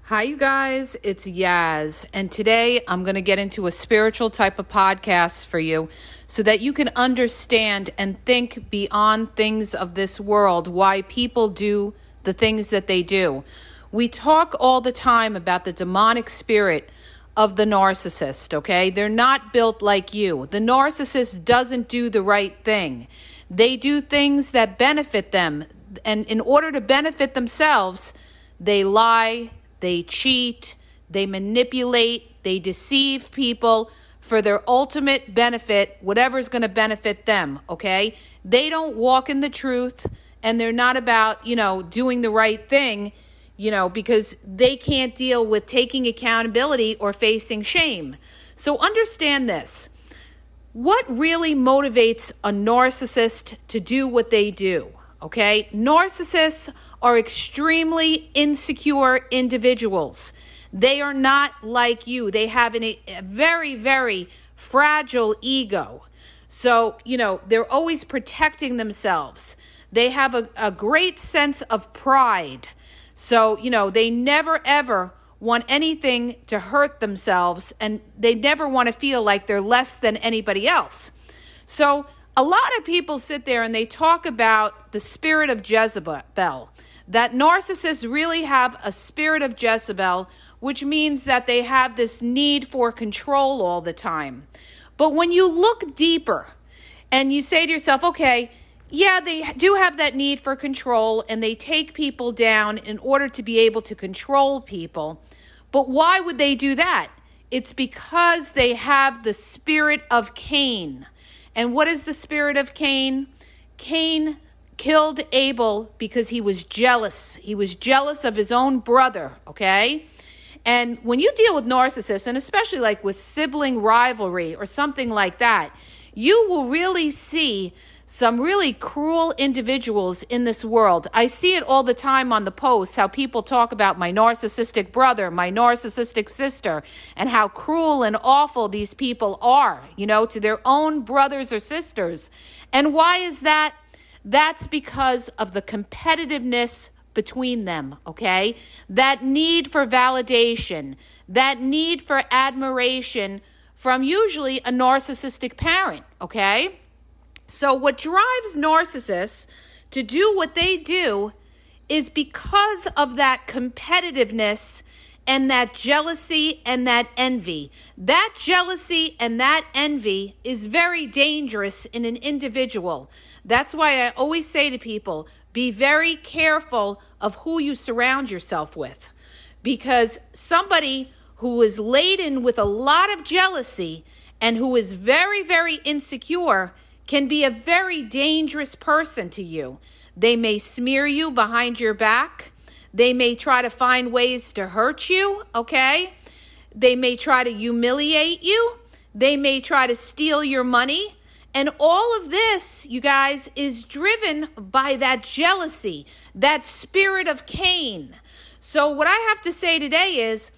Hi, you guys. It's Yaz. And today I'm going to get into a spiritual type of podcast for you so that you can understand and think beyond things of this world, why people do the things that they do. We talk all the time about the demonic spirit of the narcissist, okay? They're not built like you. The narcissist doesn't do the right thing. They do things that benefit them. And in order to benefit themselves, they lie, they cheat, they manipulate, they deceive people for their ultimate benefit, whatever's going to benefit them, okay? They don't walk in the truth, and they're not about, doing the right thing, because they can't deal with taking accountability or facing shame. So understand this. What really motivates a narcissist to do what they do? Okay, narcissists are extremely insecure individuals. They are not like you. They have a very, very fragile ego. So, they're always protecting themselves. They have a great sense of pride. So, they never, ever want anything to hurt themselves, and they never want to feel like they're less than anybody else. So, a lot of people sit there and they talk about the spirit of Jezebel, that narcissists really have a spirit of Jezebel, which means that they have this need for control all the time. But when you look deeper and you say to yourself, okay, yeah, they do have that need for control and they take people down in order to be able to control people. But why would they do that? It's because they have the spirit of Cain. And what is the spirit of Cain? Cain killed Abel because he was jealous. He was jealous of his own brother, okay? And when you deal with narcissists, and especially like with sibling rivalry or something like that, you will really see some really cruel individuals in this world. I see it all the time on the posts, how people talk about my narcissistic brother, my narcissistic sister, and how cruel and awful these people are, to their own brothers or sisters. And why is that? That's because of the competitiveness between them, okay? That need for validation, that need for admiration from usually a narcissistic parent, okay? So what drives narcissists to do what they do is because of that competitiveness and that jealousy and that envy. That jealousy and that envy is very dangerous in an individual. That's why I always say to people, be very careful of who you surround yourself with. Because somebody who is laden with a lot of jealousy and who is very, very insecure can be a very dangerous person to you. They may smear you behind your back. They may try to find ways to hurt you, okay? They may try to humiliate you. They may try to steal your money. And all of this, you guys, is driven by that jealousy, that spirit of Cain. So what I have to say today is,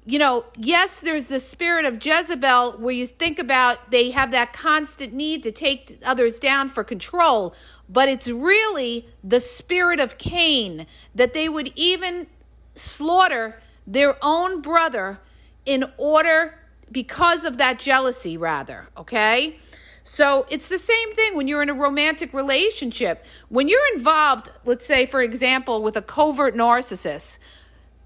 yes, there's the spirit of Jezebel where you think about they have that constant need to take others down for control, but it's really the spirit of Cain that they would even slaughter their own brother because of that jealousy, rather, okay? So it's the same thing when you're in a romantic relationship. When you're involved, let's say, for example, with a covert narcissist,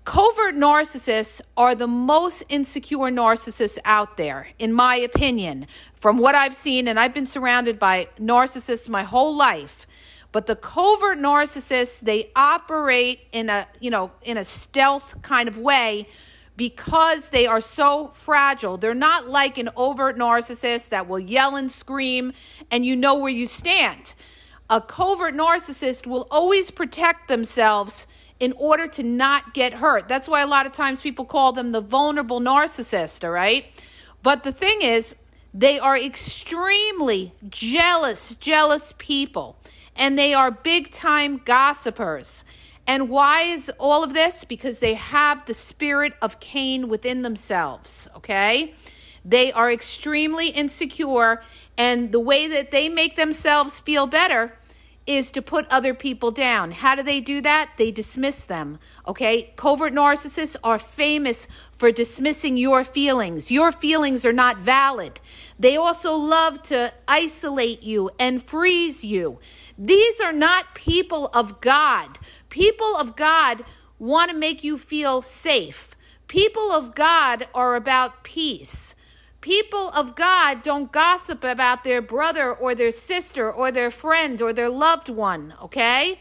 covert narcissists are the most insecure narcissists out there, in my opinion, from what I've seen, and I've been surrounded by narcissists my whole life. But the covert narcissists, they operate in a stealth kind of way because they are so fragile. They're not like an overt narcissist that will yell and scream and you know where you stand. A covert narcissist will always protect themselves in order to not get hurt. That's why a lot of times people call them the vulnerable narcissist, all right? But the thing is, they are extremely jealous people, and they are big-time gossipers. And why is all of this? Because they have the spirit of Cain within themselves, okay? They are extremely insecure, and the way that they make themselves feel better is to put other people down. How do they do that? They dismiss them, okay? Covert narcissists are famous for dismissing your feelings. Your feelings are not valid. They also love to isolate you and freeze you. These are not people of God. People of God want to make you feel safe. People of God are about peace. People of God don't gossip about their brother or their sister or their friend or their loved one, okay?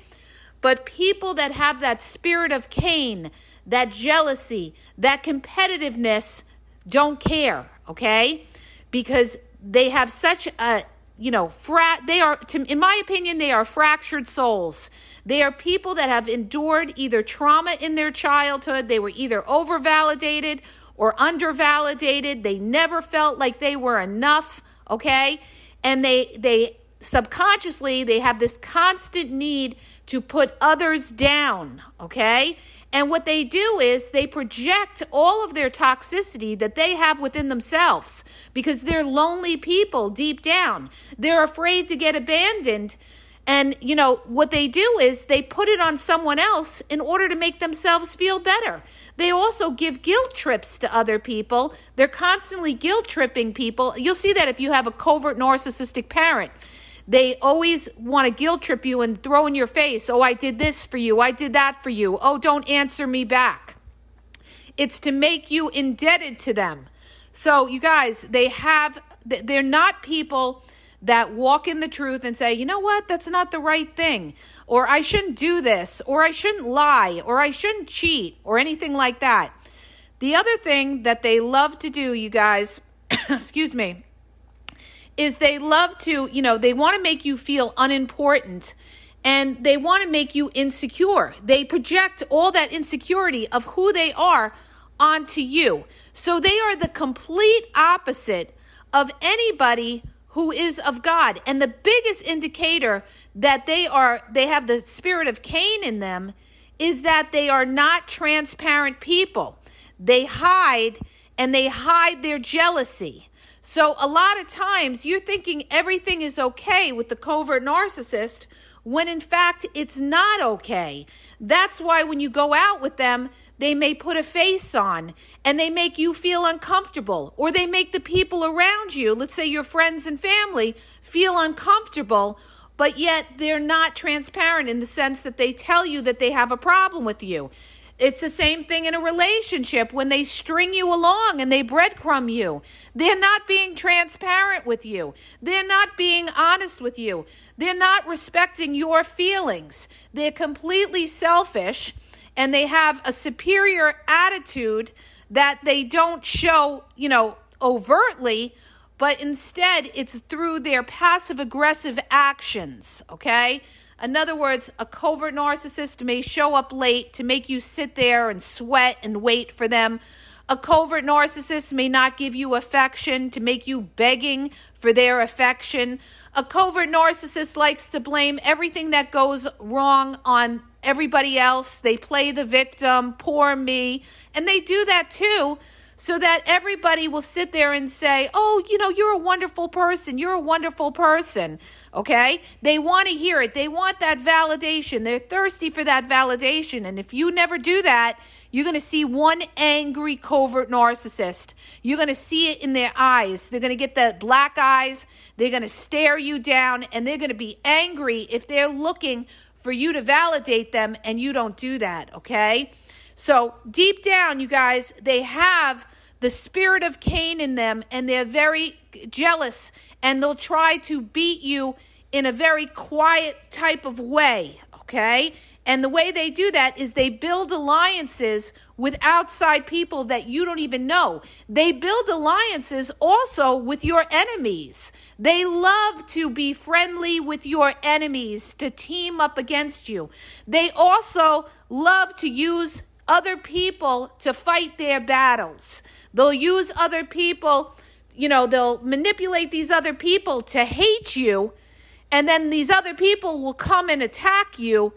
But people that have that spirit of Cain, that jealousy, that competitiveness don't care, okay? Because they have such a, they are, in my opinion, they are fractured souls. They are people that have endured either trauma in their childhood, they were either over-validated or under-validated. They never felt like they were enough, okay? And they subconsciously, they have this constant need to put others down, okay? And what they do is they project all of their toxicity that they have within themselves because they're lonely people deep down. They're afraid to get abandoned. And, what they do is they put it on someone else in order to make themselves feel better. They also give guilt trips to other people. They're constantly guilt tripping people. You'll see that if you have a covert narcissistic parent. They always want to guilt trip you and throw in your face, oh, I did this for you, I did that for you, oh, don't answer me back. It's to make you indebted to them. So you guys, they're not people that walk in the truth and say, you know what, that's not the right thing, or I shouldn't do this, or I shouldn't lie, or I shouldn't cheat, or anything like that. The other thing that they love to do, you guys, excuse me, is they love to, they want to make you feel unimportant, and they want to make you insecure. They project all that insecurity of who they are onto you. So they are the complete opposite of anybody who is of God. And the biggest indicator that they have the spirit of Cain in them is that they are not transparent people. They hide, and they hide their jealousy. So a lot of times you're thinking everything is okay with the covert narcissist when in fact it's not okay. That's why when you go out with them, they may put a face on and they make you feel uncomfortable, or they make the people around you, let's say your friends and family, feel uncomfortable, but yet they're not transparent in the sense that they tell you that they have a problem with you. It's the same thing in a relationship when they string you along and they breadcrumb you. They're not being transparent with you. They're not being honest with you. They're not respecting your feelings. They're completely selfish, and they have a superior attitude that they don't show, overtly, but instead it's through their passive-aggressive actions, okay? In other words, a covert narcissist may show up late to make you sit there and sweat and wait for them. A covert narcissist may not give you affection to make you begging for their affection. A covert narcissist likes to blame everything that goes wrong on everybody else. They play the victim, poor me, and they do that too, so that everybody will sit there and say, oh, you're a wonderful person. You're a wonderful person, okay? They want to hear it. They want that validation. They're thirsty for that validation. And if you never do that, you're going to see one angry covert narcissist. You're going to see it in their eyes. They're going to get the black eyes. They're going to stare you down, and they're going to be angry if they're looking for you to validate them and you don't do that, okay? So deep down, you guys, they have the spirit of Cain in them, and they're very jealous, and they'll try to beat you in a very quiet type of way, okay? And the way they do that is they build alliances with outside people that you don't even know. They build alliances also with your enemies. They love to be friendly with your enemies, to team up against you. They also love to use other people to fight their battles. They'll use other people, they'll manipulate these other people to hate you, and then these other people will come and attack you.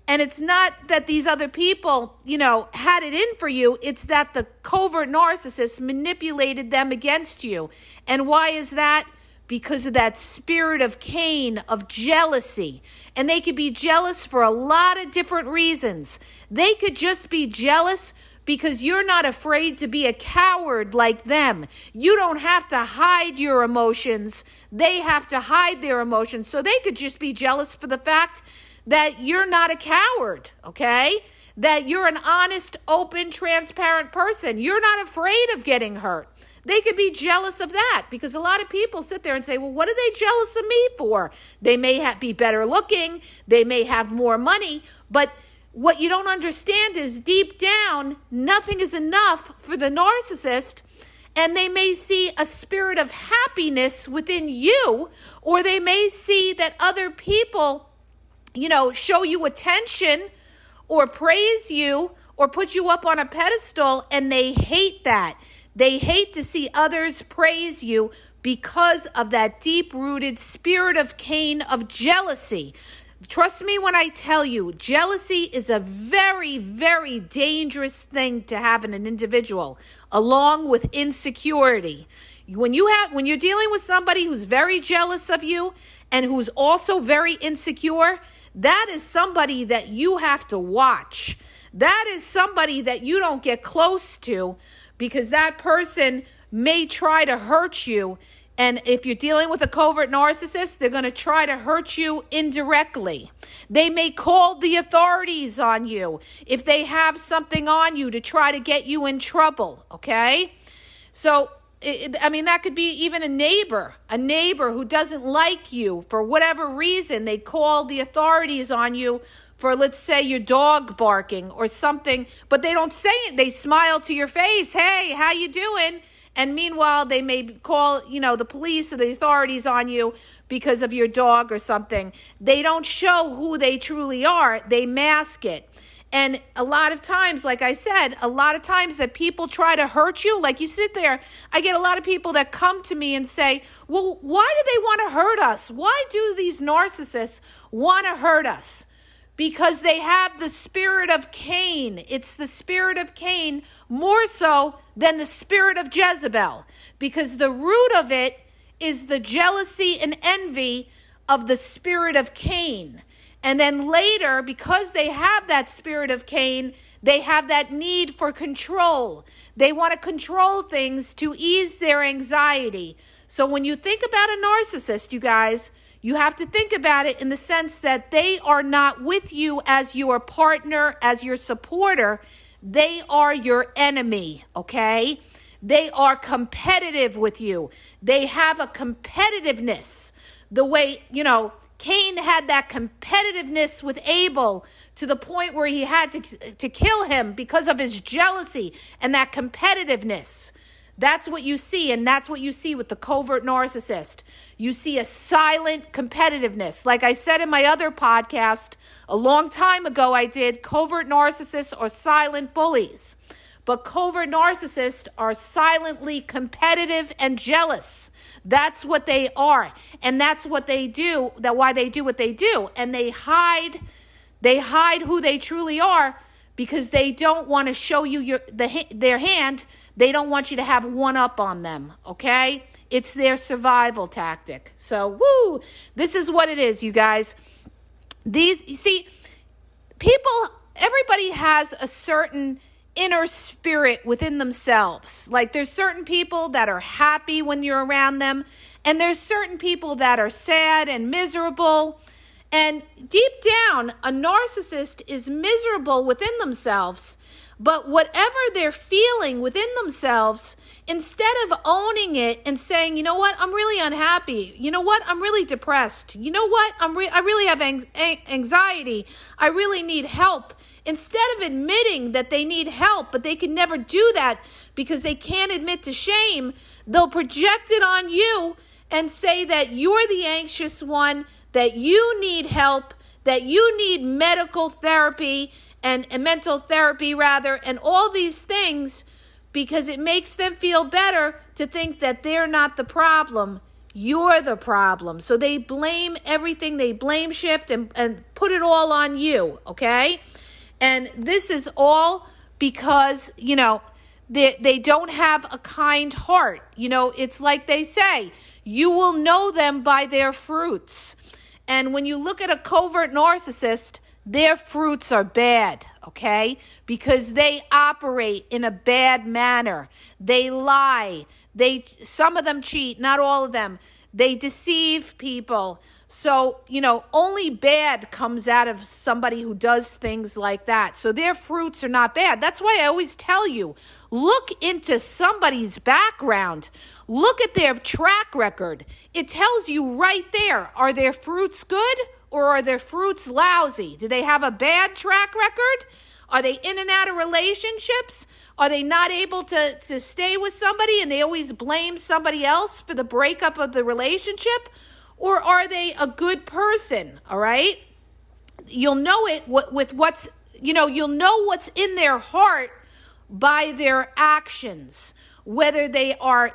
And it's not that these other people, had it in for you. It's that the covert narcissist manipulated them against you. And why is that? because of that spirit of Cain, of jealousy. And they could be jealous for a lot of different reasons. They could just be jealous because you're not afraid to be a coward like them. You don't have to hide your emotions. They have to hide their emotions. So they could just be jealous for the fact that you're not a coward, okay? That you're an honest, open, transparent person. You're not afraid of getting hurt. They could be jealous of that because a lot of people sit there and say, well, what are they jealous of me for? They may be better looking. They may have more money. But what you don't understand is deep down, nothing is enough for the narcissist. And they may see a spirit of happiness within you, or they may see that other people, show you attention or praise you or put you up on a pedestal, and they hate that. They hate to see others praise you because of that deep-rooted spirit of Cain, of jealousy. Trust me when I tell you, jealousy is a very, very dangerous thing to have in an individual, along with insecurity. When you're dealing with somebody who's very jealous of you and who's also very insecure, that is somebody that you have to watch. That is somebody that you don't get close to, because that person may try to hurt you. And if you're dealing with a covert narcissist, they're going to try to hurt you indirectly. They may call the authorities on you if they have something on you to try to get you in trouble, okay? So, that could be even a neighbor who doesn't like you for whatever reason. They call the authorities on you for, let's say, your dog barking or something, but they don't say it. They smile to your face. Hey, how you doing? And meanwhile, they may call, the police or the authorities on you because of your dog or something. They don't show who they truly are. They mask it. And a lot of times, like I said, that people try to hurt you. Like you sit there, I get a lot of people that come to me and say, well, why do they want to hurt us? Why do these narcissists want to hurt us? Because they have the spirit of Cain. It's the spirit of Cain more so than the spirit of Jezebel, because the root of it is the jealousy and envy of the spirit of Cain. And then later, because they have that spirit of Cain, they have that need for control. They want to control things to ease their anxiety. So when you think about a narcissist, you guys, you have to think about it in the sense that they are not with you as your partner, as your supporter. They are your enemy, okay? They are competitive with you. They have a competitiveness. The way, Cain had that competitiveness with Abel to the point where he had to kill him because of his jealousy and that competitiveness. That's what you see, and that's what you see with the covert narcissist. You see a silent competitiveness. Like I said in my other podcast, a long time ago I did, covert narcissists are silent bullies. But covert narcissists are silently competitive and jealous. That's what they are. And that's what they do, why they do what they do. And they hide who they truly are because they don't want to show you their hand. They don't want you to have one up on them, okay? It's their survival tactic. So, this is what it is, you guys. Everybody has a certain inner spirit within themselves. Like there's certain people that are happy when you're around them, and there's certain people that are sad and miserable. And deep down, a narcissist is miserable within themselves, but whatever they're feeling within themselves, instead of owning it and saying, you know what, I'm really unhappy. You know what, I'm really depressed. You know what, I really have anxiety. I really need help. Instead of admitting that they need help, but they can never do that because they can't admit to shame, they'll project it on you and say that you're the anxious one, that you need help, that you need medical therapy and mental therapy rather, and all these things, because it makes them feel better to think that they're not the problem. You're the problem. So they blame everything. They blame shift and put it all on you, okay? And this is all because, They don't have a kind heart. It's like they say, you will know them by their fruits. And when you look at a covert narcissist, their fruits are bad, okay? Because they operate in a bad manner. They lie. Some of them cheat, not all of them. They deceive people. So, only bad comes out of somebody who does things like that. So their fruits are not bad. That's why I always tell you, look into somebody's background. Look at their track record. It tells you right there, are their fruits good or are their fruits lousy? Do they have a bad track record? Are they in and out of relationships? Are they not able to stay with somebody and they always blame somebody else for the breakup of the relationship? Or are they a good person, all right? You'll know it with what's, you'll know what's in their heart by their actions, whether they are,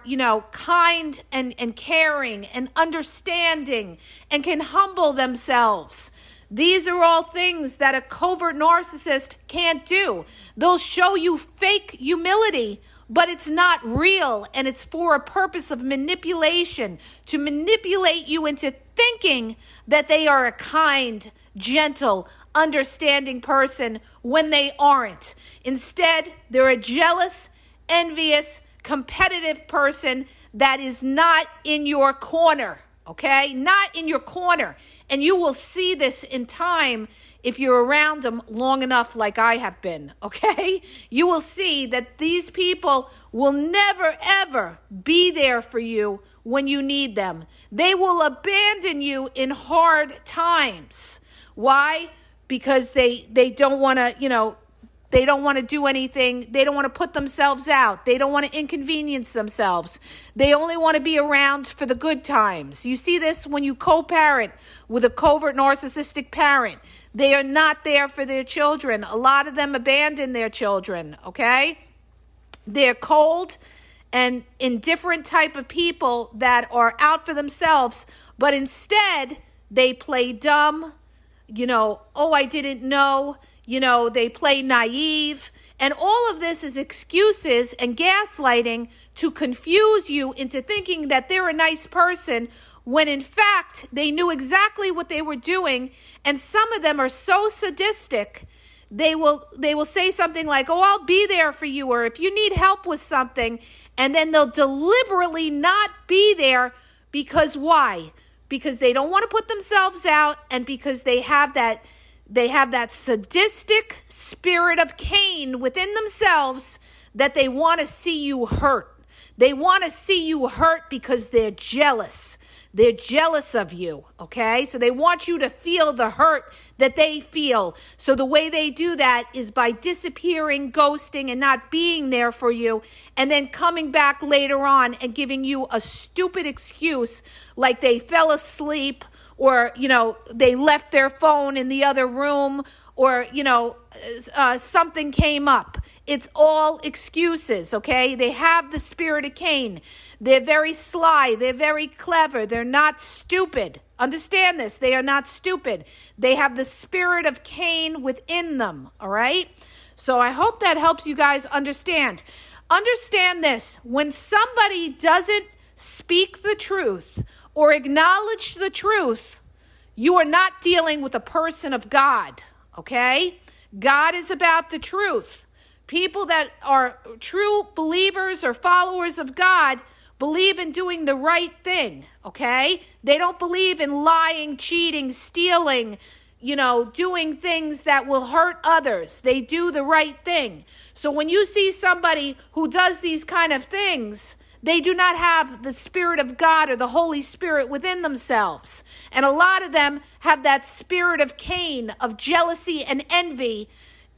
kind and caring and understanding and can humble themselves. These are all things that a covert narcissist can't do. They'll show you fake humility, but it's not real, and it's for a purpose of manipulation, to manipulate you into thinking that they are a kind, gentle, understanding person when they aren't. Instead, they're a jealous, envious, competitive person that is not in your corner. Okay, not in your corner. And you will see this in time if you're around them long enough like I have been, okay? You will see that these people will never, ever be there for you when you need them. They will abandon you in hard times. Why? Because they don't want to, they don't want to do anything. They don't want to put themselves out. They don't want to inconvenience themselves. They only want to be around for the good times. You see this when you co-parent with a covert narcissistic parent. They are not there for their children. A lot of them abandon their children, okay? They're cold and indifferent type of people that are out for themselves, but instead they play dumb, I didn't know. They play naive. And all of this is excuses and gaslighting to confuse you into thinking that they're a nice person when in fact they knew exactly what they were doing. And some of them are so sadistic, they will say something like, oh, I'll be there for you, or if you need help with something, and then they'll deliberately not be there. Because why? Because they don't want to put themselves out, and because they have that sadistic spirit of Cain within themselves that they want to see you hurt. They want to see you hurt because they're jealous. They're jealous of you, okay? So they want you to feel the hurt that they feel. So the way they do that is by disappearing, ghosting, and not being there for you, and then coming back later on and giving you a stupid excuse like they fell asleep, or, they left their phone in the other room, or, something came up. It's all excuses, okay? They have the spirit of Cain. They're very sly. They're very clever. They're not stupid. Understand this. They are not stupid. They have the spirit of Cain within them, all right? So I hope that helps you guys understand. Understand this. When somebody doesn't speak the truth or acknowledge the truth, you are not dealing with a person of God, okay? God is about the truth. People that are true believers or followers of God believe in doing the right thing, okay? They don't believe in lying, cheating, stealing, doing things that will hurt others. They do the right thing. So when you see somebody who does these kind of things, they do not have the Spirit of God or the Holy Spirit within themselves. And a lot of them have that spirit of Cain, of jealousy and envy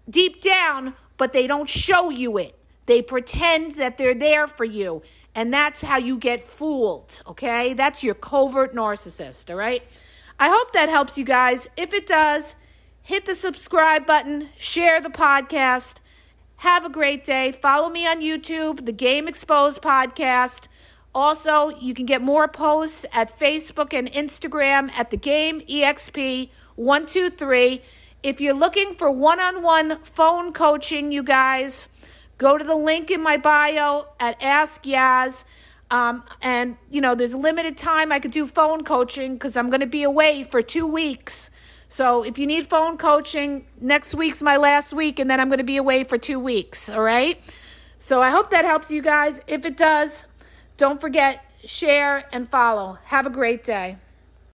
deep down, but they don't show you it. They pretend that they're there for you. And that's how you get fooled, okay? That's your covert narcissist, all right? I hope that helps you guys. If it does, hit the subscribe button, share the podcast. Have a great day. Follow me on YouTube, the Game Exposed Podcast. Also, you can get more posts at Facebook and Instagram at the Game EXP123. If you're looking for one-on-one phone coaching, you guys, Go to the link in my bio at Ask Yaz. And, there's a limited time I could do phone coaching because I'm going to be away for 2 weeks. So if you need phone coaching, next week's my last week, and then I'm going to be away for 2 weeks, all right? So I hope that helps you guys. If it does, don't forget, share and follow. Have a great day.